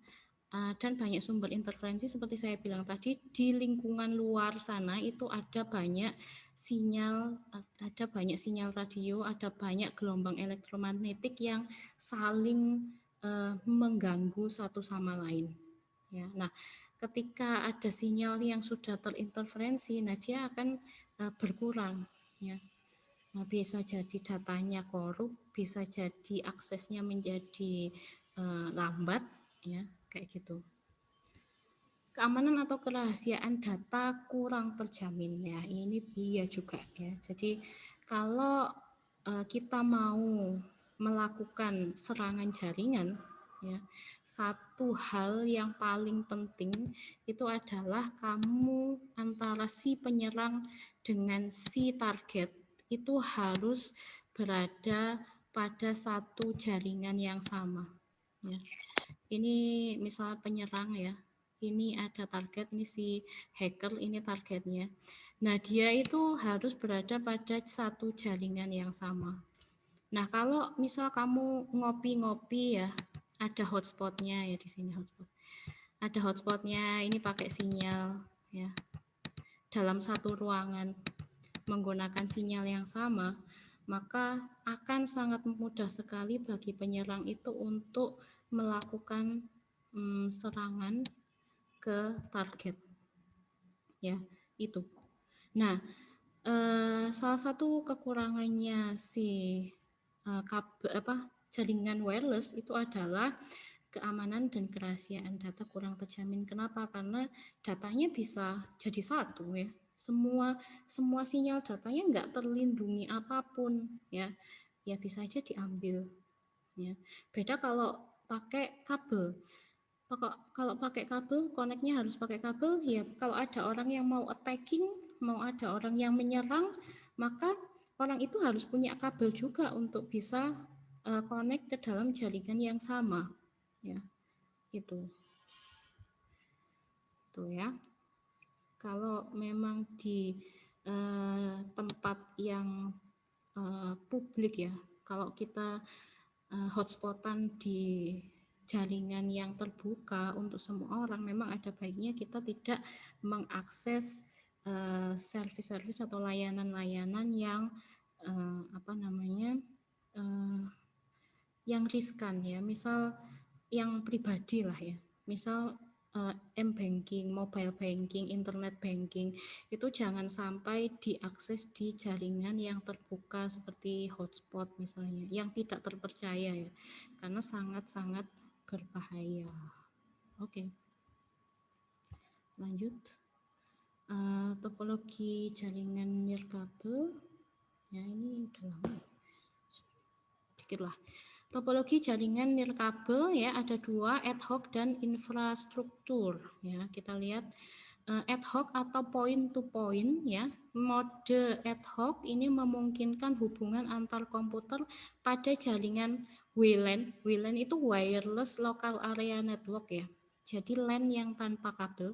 dan banyak sumber interferensi seperti saya bilang tadi. Di lingkungan luar sana itu ada banyak sinyal radio, ada banyak gelombang elektromagnetik yang saling mengganggu satu sama lain ya. Nah ketika ada sinyal yang sudah terinterferensi, nah dia akan berkurang ya. Nah, bisa jadi datanya korup, bisa jadi aksesnya menjadi lambat, ya kayak gitu. Keamanan atau kerahasiaan data kurang terjamin ya, ini iya juga ya. Jadi kalau kita mau melakukan serangan jaringan ya, satu hal yang paling penting itu adalah kamu antara si penyerang dengan si target itu harus berada pada satu jaringan yang sama ya. Ini misal penyerang ya, ini ada target, ini si hacker, ini targetnya. Nah, dia itu harus berada pada satu jaringan yang sama. Nah, kalau misal kamu ngopi-ngopi ya, ada hotspotnya ya di sini hotspot. Ada hotspotnya, ini pakai sinyal ya. Dalam satu ruangan menggunakan sinyal yang sama, maka akan sangat mudah sekali bagi penyerang itu untuk melakukan serangan ke target ya itu. Nah, salah satu kekurangannya si jaringan wireless itu adalah keamanan dan kerahasiaan data kurang terjamin. Kenapa? Karena datanya bisa jadi satu ya. Semua sinyal datanya nggak terlindungi apapun ya. Ya bisa aja diambil ya. Beda kalau pakai kabel. Kalau pakai kabel, koneknya harus pakai kabel ya. Kalau ada orang yang mau attacking, mau ada orang yang menyerang, maka orang itu harus punya kabel juga untuk bisa connect ke dalam jaringan yang sama ya. Itu tuh ya. Kalau memang di tempat yang publik ya, kalau kita hotspotan di jaringan yang terbuka untuk semua orang, memang ada baiknya kita tidak mengakses service-service atau layanan-layanan yang yang riskan ya, misal yang pribadi lah ya, misal m-banking, mobile banking, internet banking itu jangan sampai diakses di jaringan yang terbuka seperti hotspot misalnya, yang tidak terpercaya ya, karena sangat-sangat berbahaya. Oke. Lanjut. Topologi jaringan nirkabel. Ya ini udah lama. Dikit lah. Topologi jaringan nirkabel ya ada dua, ad hoc dan infrastruktur ya. Kita lihat ad hoc atau point to point ya. Mode ad hoc ini memungkinkan hubungan antar komputer pada jaringan WLAN. WLAN itu wireless local area network ya. Jadi LAN yang tanpa kabel.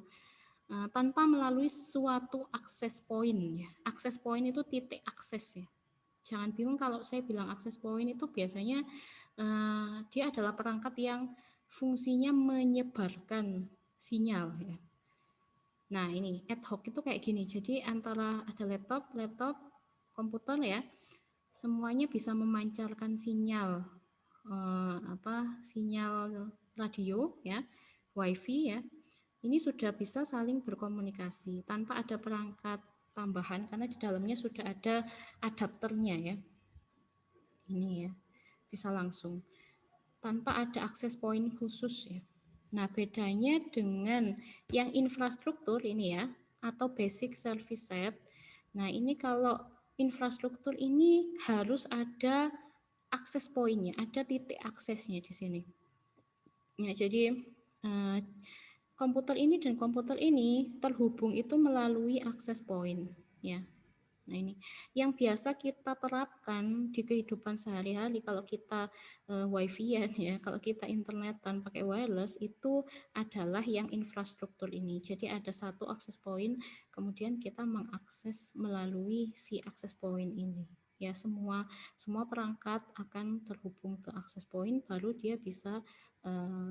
Tanpa melalui suatu akses point ya. Akses point itu titik akses ya. Jangan bingung kalau saya bilang akses point itu biasanya dia adalah perangkat yang fungsinya menyebarkan sinyal ya. Nah, ini ad hoc itu kayak gini. Jadi antara ada laptop, komputer ya, semuanya bisa memancarkan sinyal sinyal radio ya, wifi ya. Ini sudah bisa saling berkomunikasi tanpa ada perangkat tambahan karena di dalamnya sudah ada adapternya ya. Ini ya, bisa langsung tanpa ada akses point khusus ya. Nah, bedanya dengan yang infrastruktur ini ya, atau basic service set. Nah, ini kalau infrastruktur ini harus ada akses pointnya, ada titik aksesnya di sini. Ya, jadi komputer ini dan komputer ini terhubung itu melalui akses point ya. Nah, ini yang biasa kita terapkan di kehidupan sehari-hari kalau kita wifi ya, kalau kita internetan pakai wireless itu adalah yang infrastruktur ini. Jadi ada satu akses point, kemudian kita mengakses melalui si akses point ini. Ya, semua perangkat akan terhubung ke akses point, baru dia bisa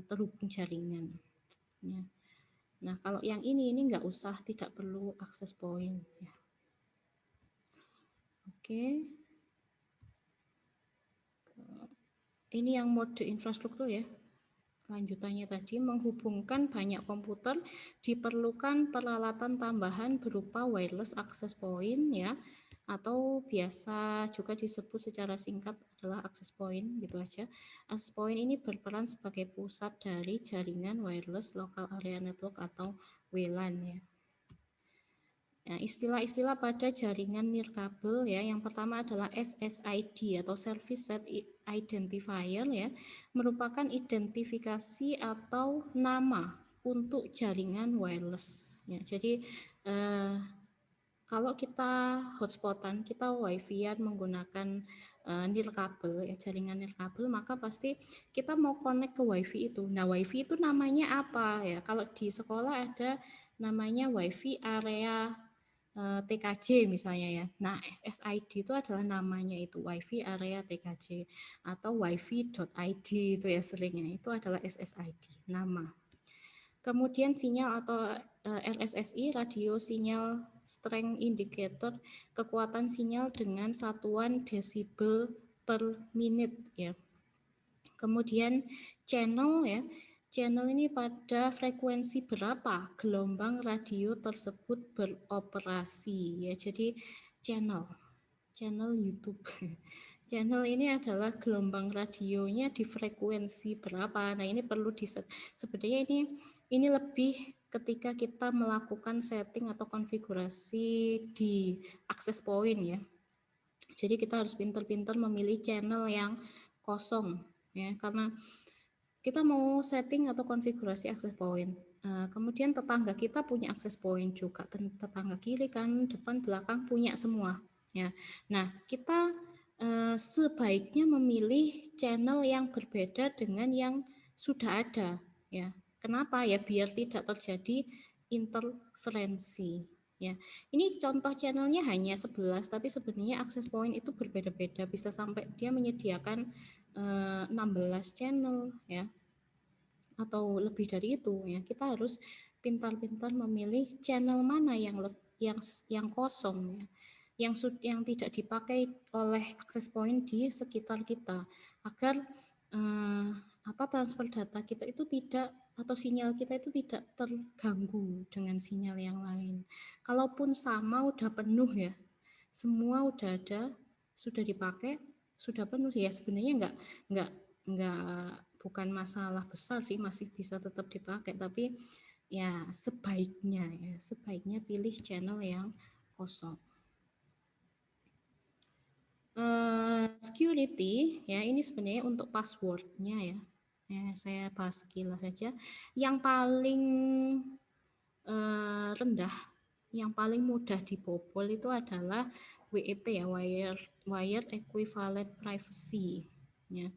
terhubung jaringan. Ya. Nah, kalau yang ini nggak usah, tidak perlu akses point. Ya. Oke. Ini yang mode infrastruktur ya. lanjutannya tadi, menghubungkan banyak komputer diperlukan peralatan tambahan berupa wireless access point ya, atau biasa juga disebut secara singkat adalah access point gitu aja. Access point ini berperan sebagai pusat dari jaringan wireless local area network atau WLAN ya. Nah, istilah-istilah pada jaringan nirkabel ya, yang pertama adalah SSID atau Service Set Identifier ya, merupakan identifikasi atau nama untuk jaringan wireless ya. Jadi kalau kita hotspotan, kita wifi-an menggunakan nirkabel ya, jaringan nirkabel, maka pasti kita mau connect ke wifi itu. Nah, wifi itu namanya apa ya? Kalau di sekolah ada namanya wifi area TKJ misalnya ya. Nah, SSID itu adalah namanya itu, wifi area TKJ atau wifi.id itu ya seringnya. Itu adalah SSID, nama. Kemudian sinyal atau RSSI, radio sinyal strength indicator, kekuatan sinyal dengan satuan desibel per menit ya. Kemudian channel ya. Channel ini pada frekuensi berapa gelombang radio tersebut beroperasi ya. Jadi channel YouTube. Channel ini adalah gelombang radionya di frekuensi berapa. Nah, ini perlu sebenarnya ini lebih ketika kita melakukan setting atau konfigurasi di access point ya. Jadi kita harus pintar-pintar memilih channel yang kosong ya, karena kita mau setting atau konfigurasi access point. Kemudian tetangga kita punya access point juga, tetangga kiri, kan, depan, belakang punya semua ya. Nah, kita sebaiknya memilih channel yang berbeda dengan yang sudah ada ya. Kenapa ya? Biar tidak terjadi interferensi ya. Ini contoh channelnya hanya 11, tapi sebenarnya access point itu berbeda-beda, bisa sampai dia menyediakan 16 channel ya, atau lebih dari itu ya. Kita harus pintar-pintar memilih channel mana yang kosong ya, yang tidak dipakai oleh access point di sekitar kita, agar transfer data kita itu tidak, atau sinyal kita itu tidak terganggu dengan sinyal yang lain. Kalaupun sama udah penuh ya, semua udah ada, sudah dipakai, sudah penuh ya, sebenarnya bukan masalah besar sih, masih bisa tetap dipakai, tapi ya sebaiknya pilih channel yang kosong. Security ya, ini sebenarnya untuk passwordnya ya. Saya bahas sekilas saja. Yang paling rendah, yang paling mudah dibobol itu adalah WEP ya, Wired Equivalent Privacy ya.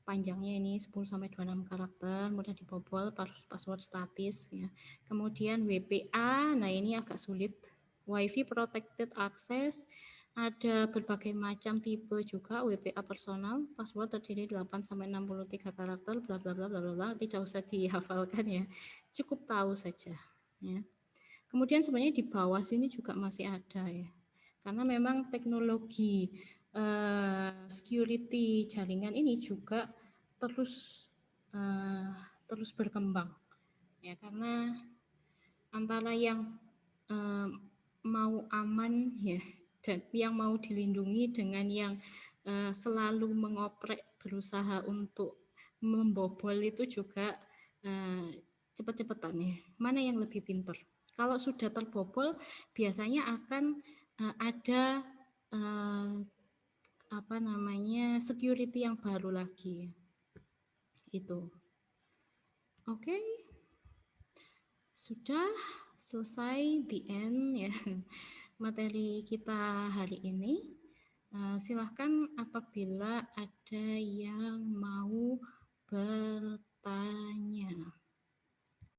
Panjangnya ini 10-26 karakter, mudah dibobol, password statis ya. Kemudian WPA, nah ini agak sulit. Wi-Fi Protected Access, ada berbagai macam tipe juga. WPA personal, password terdiri 8-63 karakter, bla bla bla bla bla, tidak usah dihafalkan ya, cukup tahu saja ya. Kemudian sebenarnya di bawah sini juga masih ada ya, karena memang teknologi security jaringan ini juga terus berkembang ya, karena antara yang mau aman ya, dan yang mau dilindungi dengan yang selalu mengoprek, berusaha untuk membobol itu juga cepat-cepatan ya, mana yang lebih pintar. Kalau sudah terbobol biasanya akan ada security yang baru lagi itu. Oke. Sudah selesai, the end ya materi kita hari ini. Silahkan apabila ada yang mau bertanya.